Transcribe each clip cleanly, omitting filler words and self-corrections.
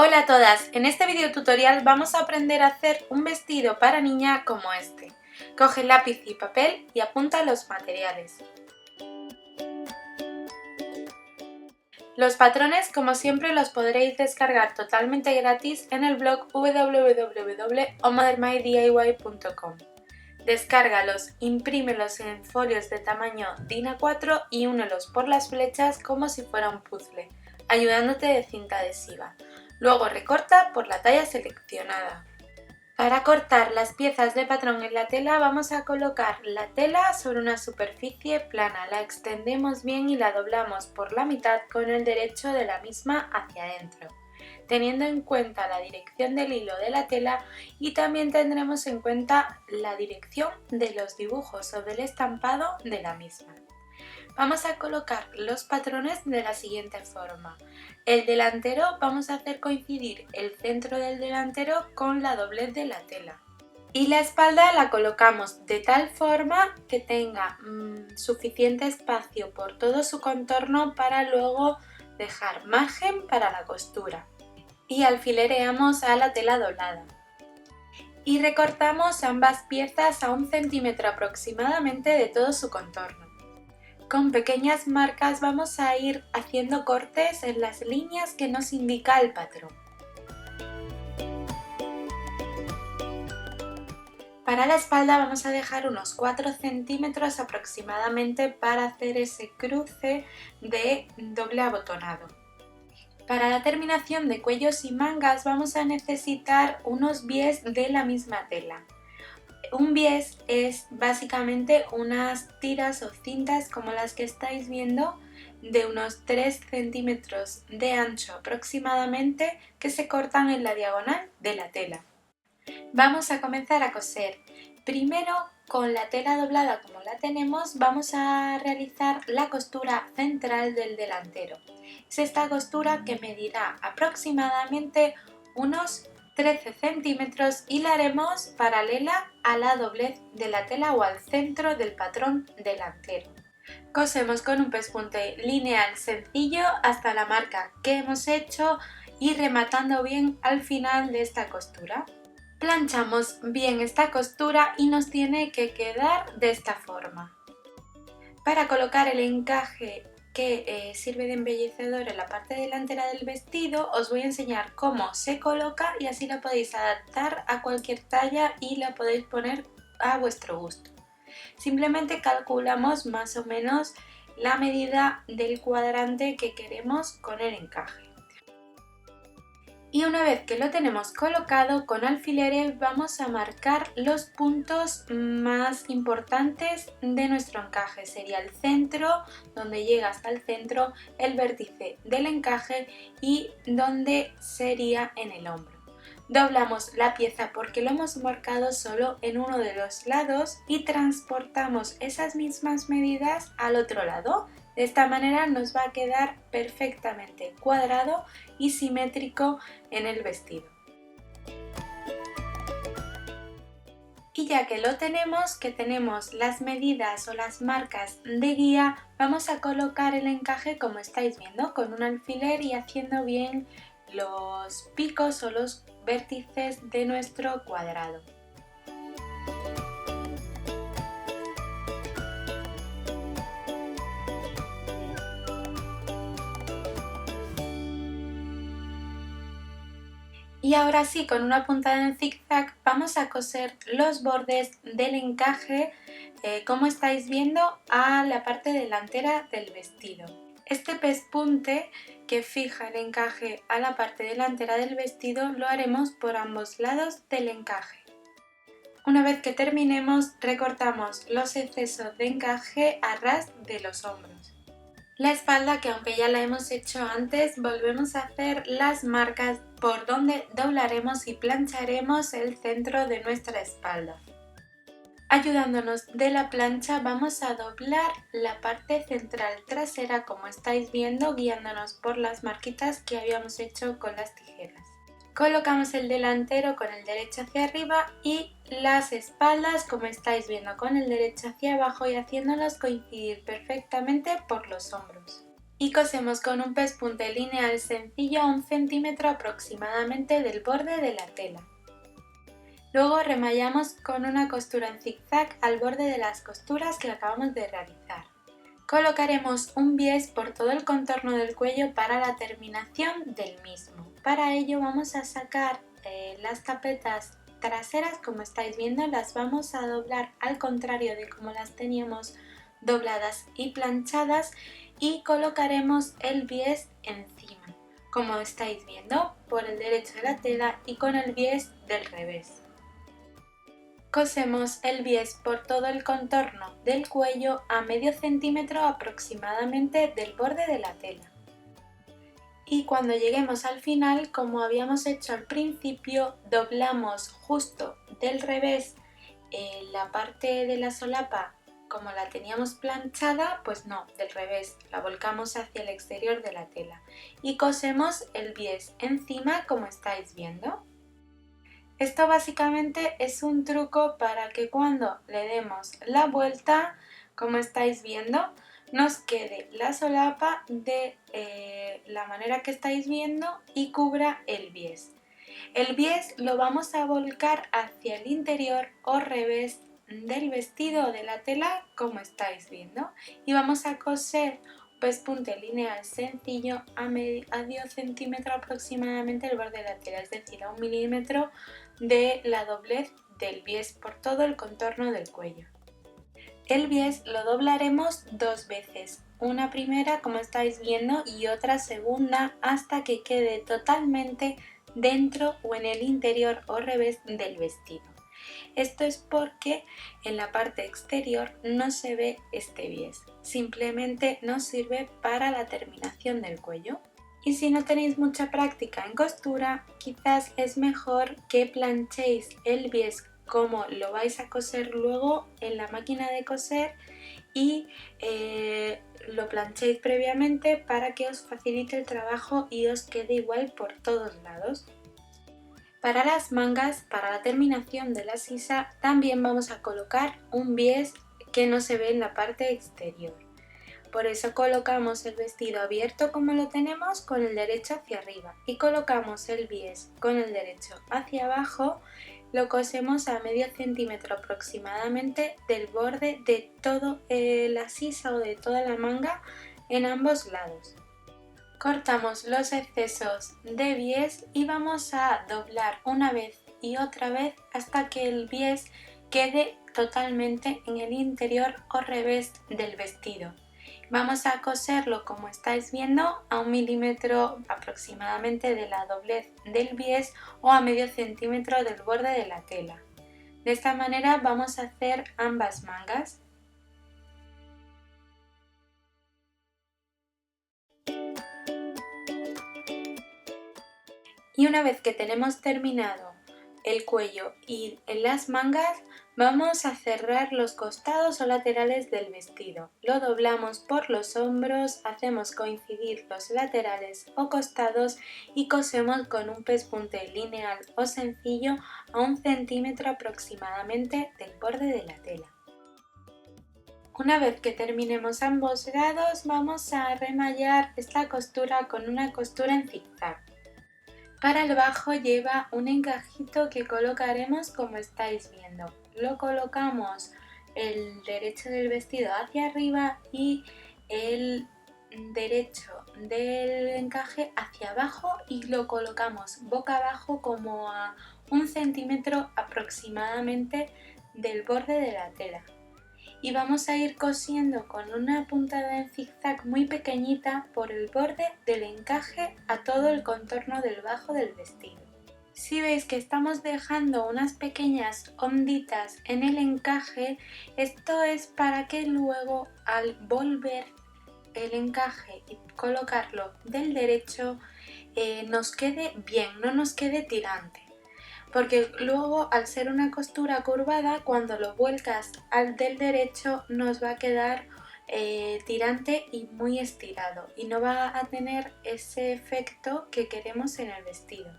Hola a todas, en este video tutorial vamos a aprender a hacer un vestido para niña como este. Coge lápiz y papel y apunta los materiales. Los patrones, como siempre, los podréis descargar totalmente gratis en el blog www.omothermydiy.com. Descárgalos, imprímelos en folios de tamaño DIN A4 y únelos por las flechas como si fuera un puzzle, ayudándote de cinta adhesiva. Luego recorta por la talla seleccionada. Para cortar las piezas de patrón en la tela vamos a colocar la tela sobre una superficie plana, la extendemos bien y la doblamos por la mitad con el derecho de la misma hacia adentro, teniendo en cuenta la dirección del hilo de la tela y también tendremos en cuenta la dirección de los dibujos o del estampado de la misma. Vamos a colocar los patrones de la siguiente forma. El delantero vamos a hacer coincidir el centro del delantero con la doblez de la tela. Y la espalda la colocamos de tal forma que tenga suficiente espacio por todo su contorno para luego dejar margen para la costura. Y alfilereamos a la tela doblada. Y recortamos ambas piezas a 1 centímetro aproximadamente de todo su contorno. Con pequeñas marcas vamos a ir haciendo cortes en las líneas que nos indica el patrón. Para la espalda vamos a dejar unos 4 centímetros aproximadamente para hacer ese cruce de doble abotonado. Para la terminación de cuellos y mangas vamos a necesitar unos bies de la misma tela. Un bies es básicamente unas tiras o cintas como las que estáis viendo de unos 3 centímetros de ancho aproximadamente que se cortan en la diagonal de la tela. Vamos a comenzar a coser. Primero, con la tela doblada como la tenemos, vamos a realizar la costura central del delantero. Es esta costura que medirá aproximadamente unos 13 centímetros y la haremos paralela a la doblez de la tela o al centro del patrón delantero. Cosemos con un pespunte lineal sencillo hasta la marca que hemos hecho y rematando bien al final de esta costura. Planchamos bien esta costura y nos tiene que quedar de esta forma. Para colocar el encaje que sirve de embellecedor en la parte delantera del vestido, os voy a enseñar cómo se coloca y así la podéis adaptar a cualquier talla y la podéis poner a vuestro gusto. Simplemente calculamos más o menos la medida del cuadrante que queremos con el encaje. Y una vez que lo tenemos colocado, con alfileres vamos a marcar los puntos más importantes de nuestro encaje. Sería el centro, donde llega hasta el centro, el vértice del encaje y donde sería en el hombro. Doblamos la pieza porque lo hemos marcado solo en uno de los lados y transportamos esas mismas medidas al otro lado. De esta manera nos va a quedar perfectamente cuadrado y simétrico en el vestido. Y ya que lo tenemos, que tenemos las medidas o las marcas de guía, vamos a colocar el encaje como estáis viendo, con un alfiler y haciendo bien los picos o los vértices de nuestro cuadrado. Y ahora sí, con una puntada en zigzag vamos a coser los bordes del encaje, como estáis viendo, a la parte delantera del vestido. Este pespunte que fija el encaje a la parte delantera del vestido lo haremos por ambos lados del encaje. Una vez que terminemos, recortamos los excesos de encaje a ras de los hombros. La espalda, que aunque ya la hemos hecho antes, volvemos a hacer las marcas por donde doblaremos y plancharemos el centro de nuestra espalda. Ayudándonos de la plancha vamos a doblar la parte central trasera como estáis viendo, guiándonos por las marquitas que habíamos hecho con las tijeras. Colocamos el delantero con el derecho hacia arriba y las espaldas como estáis viendo con el derecho hacia abajo y haciéndolas coincidir perfectamente por los hombros. y cosemos con un pespunte lineal sencillo a 1 centímetro aproximadamente del borde de la tela. Luego remallamos con una costura en zigzag al borde de las costuras que acabamos de realizar. Colocaremos un bies por todo el contorno del cuello para la terminación del mismo. Para ello vamos a sacar las tapetas traseras, como estáis viendo, las vamos a doblar al contrario de como las teníamos dobladas y planchadas, y colocaremos el bies encima, como estáis viendo, por el derecho de la tela y con el bies del revés. Cosemos el bies por todo el contorno del cuello a medio centímetro aproximadamente del borde de la tela. Y cuando lleguemos al final, como habíamos hecho al principio, doblamos justo del revés la parte de la solapa como la teníamos planchada, pues no, del revés, la volcamos hacia el exterior de la tela y cosemos el bies encima como estáis viendo. Esto básicamente es un truco para que cuando le demos la vuelta, como estáis viendo, nos quede la solapa de la manera que estáis viendo y cubra el bies. El bies lo vamos a volcar hacia el interior o revés del vestido o de la tela, como estáis viendo, y vamos a coser pespunte lineal sencillo a medio centímetro aproximadamente el borde de la tela, es decir, a 1 milímetro de la doblez del bies por todo el contorno del cuello. El bies lo doblaremos 2 veces, una primera como estáis viendo y otra segunda, hasta que quede totalmente dentro o en el interior o revés del vestido. Esto es porque en la parte exterior no se ve este bies, simplemente nos sirve para la terminación del cuello. Y si no tenéis mucha práctica en costura, quizás es mejor que planchéis el bies como lo vais a coser luego en la máquina de coser y lo planchéis previamente para que os facilite el trabajo y os quede igual por todos lados. Para las mangas, para la terminación de la sisa, también vamos a colocar un bies que no se ve en la parte exterior. Por eso colocamos el vestido abierto como lo tenemos con el derecho hacia arriba y colocamos el bies con el derecho hacia abajo, lo cosemos a medio centímetro aproximadamente del borde de toda la sisa o de toda la manga en ambos lados. Cortamos los excesos de bies y vamos a doblar una vez y otra vez hasta que el bies quede totalmente en el interior o revés del vestido. Vamos a coserlo como estáis viendo a 1 milímetro aproximadamente de la doblez del bies o a medio centímetro del borde de la tela. De esta manera vamos a hacer ambas mangas. Y una vez que tenemos terminado el cuello y en las mangas, vamos a cerrar los costados o laterales del vestido. Lo doblamos por los hombros, hacemos coincidir los laterales o costados y cosemos con un pespunte lineal o sencillo a 1 centímetro aproximadamente del borde de la tela. Una vez que terminemos ambos lados, vamos a remallar esta costura con una costura en zigzag. Para el bajo lleva un encajito que colocaremos como estáis viendo. Lo colocamos el derecho del vestido hacia arriba y el derecho del encaje hacia abajo y lo colocamos boca abajo como a 1 centímetro aproximadamente del borde de la tela. Y vamos a ir cosiendo con una puntada en zigzag muy pequeñita por el borde del encaje a todo el contorno del bajo del vestido. Si veis que estamos dejando unas pequeñas onditas en el encaje, esto es para que luego al volver el encaje y colocarlo del derecho nos quede bien, no nos quede tirante. Porque luego al ser una costura curvada, cuando lo vuelcas al del derecho nos va a quedar tirante y muy estirado y no va a tener ese efecto que queremos en el vestido.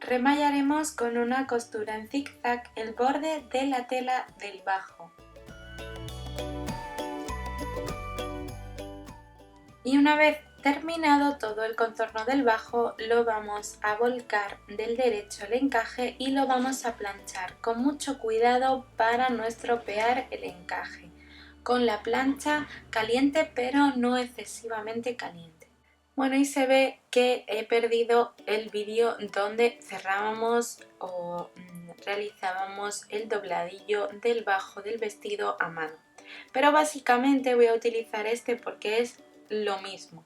Remallaremos con una costura en zigzag el borde de la tela del bajo. Y una vez terminado todo el contorno del bajo, lo vamos a volcar del derecho al encaje y lo vamos a planchar con mucho cuidado para no estropear el encaje, con la plancha caliente pero no excesivamente caliente. Bueno, y se ve que he perdido el vídeo donde cerrábamos o realizábamos el dobladillo del bajo del vestido a mano, pero básicamente voy a utilizar este porque es lo mismo.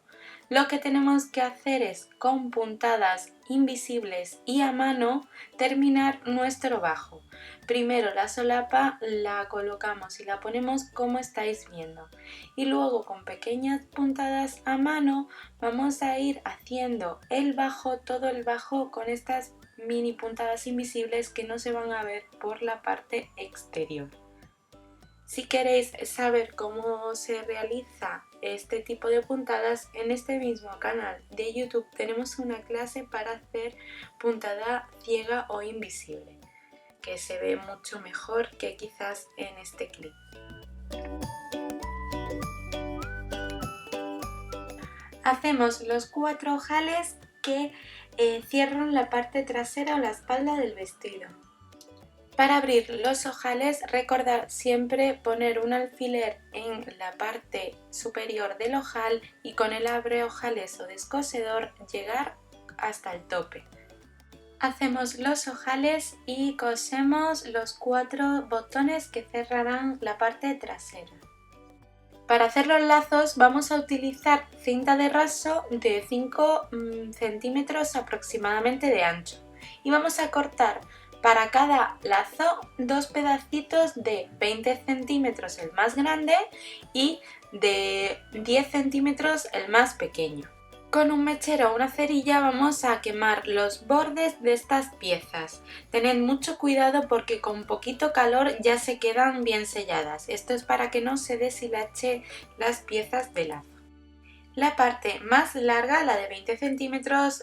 Lo que tenemos que hacer es, con puntadas invisibles y a mano, terminar nuestro bajo. Primero la solapa la colocamos y la ponemos como estáis viendo, y luego con pequeñas puntadas a mano vamos a ir haciendo el bajo, todo el bajo, con estas mini puntadas invisibles que no se van a ver por la parte exterior. Si queréis saber cómo se realiza este tipo de puntadas, en este mismo canal de YouTube tenemos una clase para hacer puntada ciega o invisible, que se ve mucho mejor que quizás en este clip. Hacemos los 4 ojales que cierran la parte trasera o la espalda del vestido. Para abrir los ojales, recordad siempre poner un alfiler en la parte superior del ojal y con el abre ojales o descosedor llegar hasta el tope. Hacemos los ojales y cosemos los 4 botones que cerrarán la parte trasera. Para hacer los lazos vamos a utilizar cinta de raso de 5 centímetros aproximadamente de ancho y vamos a cortar para cada lazo 2 pedacitos de 20 centímetros el más grande y de 10 centímetros el más pequeño. Con un mechero o una cerilla vamos a quemar los bordes de estas piezas. Tened mucho cuidado porque con poquito calor ya se quedan bien selladas. Esto es para que no se deshilache las piezas de lazo. La parte más larga, la de 20 centímetros,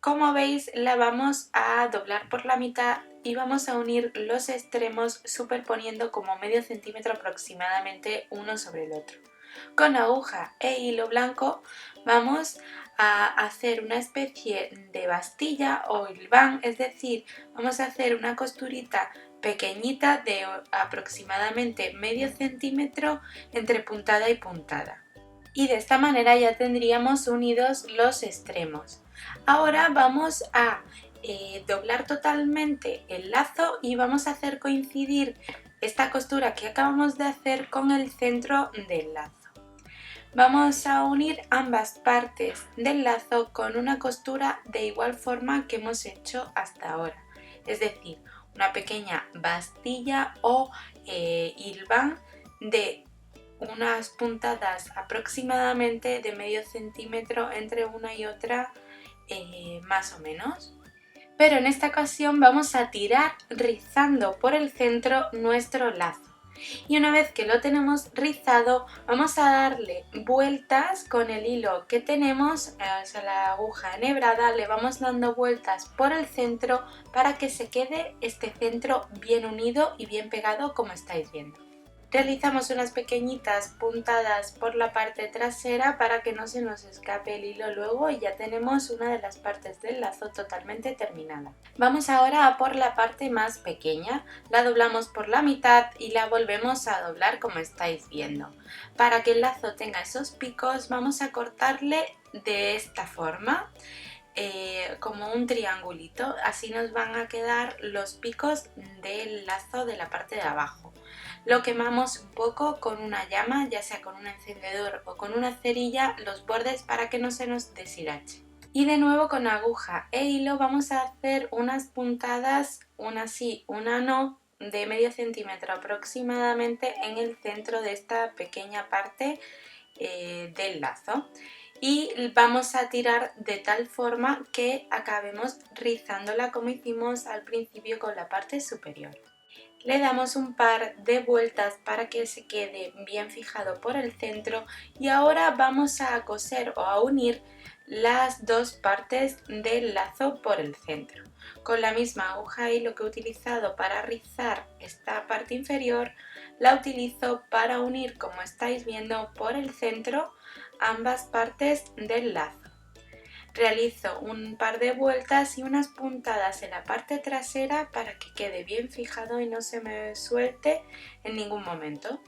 como veis la vamos a doblar por la mitad y vamos a unir los extremos superponiendo como medio centímetro aproximadamente uno sobre el otro. Con aguja e hilo blanco vamos a hacer una especie de bastilla o hilván, es decir, vamos a hacer una costurita pequeñita de aproximadamente medio centímetro entre puntada y puntada. Y de esta manera ya tendríamos unidos los extremos. Ahora vamos a doblar totalmente el lazo y vamos a hacer coincidir esta costura que acabamos de hacer con el centro del lazo. Vamos a unir ambas partes del lazo con una costura de igual forma que hemos hecho hasta ahora, es decir, una pequeña bastilla o hilván de unas puntadas aproximadamente de medio centímetro entre una y otra, más o menos. Pero en esta ocasión vamos a tirar rizando por el centro nuestro lazo. Y una vez que lo tenemos rizado, vamos a darle vueltas con el hilo que tenemos, o sea, la aguja enhebrada, le vamos dando vueltas por el centro para que se quede este centro bien unido y bien pegado, como estáis viendo. Realizamos unas pequeñitas puntadas por la parte trasera para que no se nos escape el hilo luego, y ya tenemos una de las partes del lazo totalmente terminada. Vamos ahora a por la parte más pequeña, la doblamos por la mitad y la volvemos a doblar como estáis viendo. Para que el lazo tenga esos picos vamos a cortarle de esta forma, como un triangulito, así nos van a quedar los picos del lazo de la parte de abajo. Lo quemamos un poco con una llama, ya sea con un encendedor o con una cerilla, los bordes para que no se nos deshilache. Y de nuevo con aguja e hilo vamos a hacer unas puntadas, una sí, una no, de medio centímetro aproximadamente en el centro de esta pequeña parte del lazo. Y vamos a tirar de tal forma que acabemos rizándola como hicimos al principio con la parte superior. Le damos un par de vueltas para que se quede bien fijado por el centro y ahora vamos a coser o a unir las dos partes del lazo por el centro. Con la misma aguja e hilo que he utilizado para rizar esta parte inferior, la utilizo para unir, como estáis viendo, por el centro ambas partes del lazo. Realizo un par de vueltas y unas puntadas en la parte trasera para que quede bien fijado y no se me suelte en ningún momento.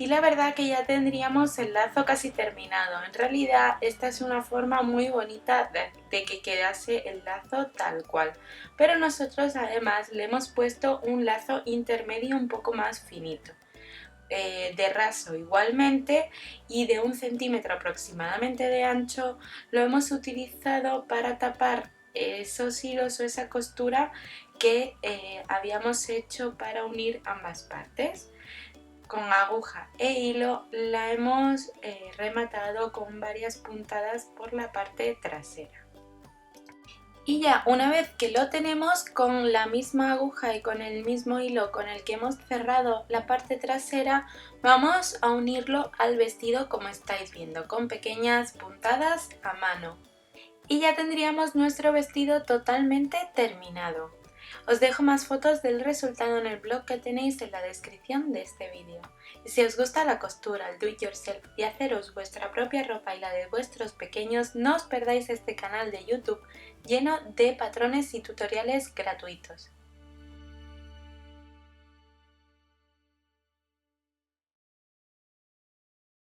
Y la verdad que ya tendríamos el lazo casi terminado. En realidad esta es una forma muy bonita de que quedase el lazo tal cual. Pero nosotros además le hemos puesto un lazo intermedio un poco más finito. De raso igualmente y de 1 centímetro aproximadamente de ancho, lo hemos utilizado para tapar esos hilos o esa costura que habíamos hecho para unir ambas partes. Con aguja e hilo la hemos rematado con varias puntadas por la parte trasera. Y ya una vez que lo tenemos, con la misma aguja y con el mismo hilo con el que hemos cerrado la parte trasera, vamos a unirlo al vestido como estáis viendo, con pequeñas puntadas a mano. Y ya tendríamos nuestro vestido totalmente terminado. Os dejo más fotos del resultado en el blog que tenéis en la descripción de este vídeo. Y si os gusta la costura, el do it yourself y haceros vuestra propia ropa y la de vuestros pequeños, no os perdáis este canal de YouTube lleno de patrones y tutoriales gratuitos.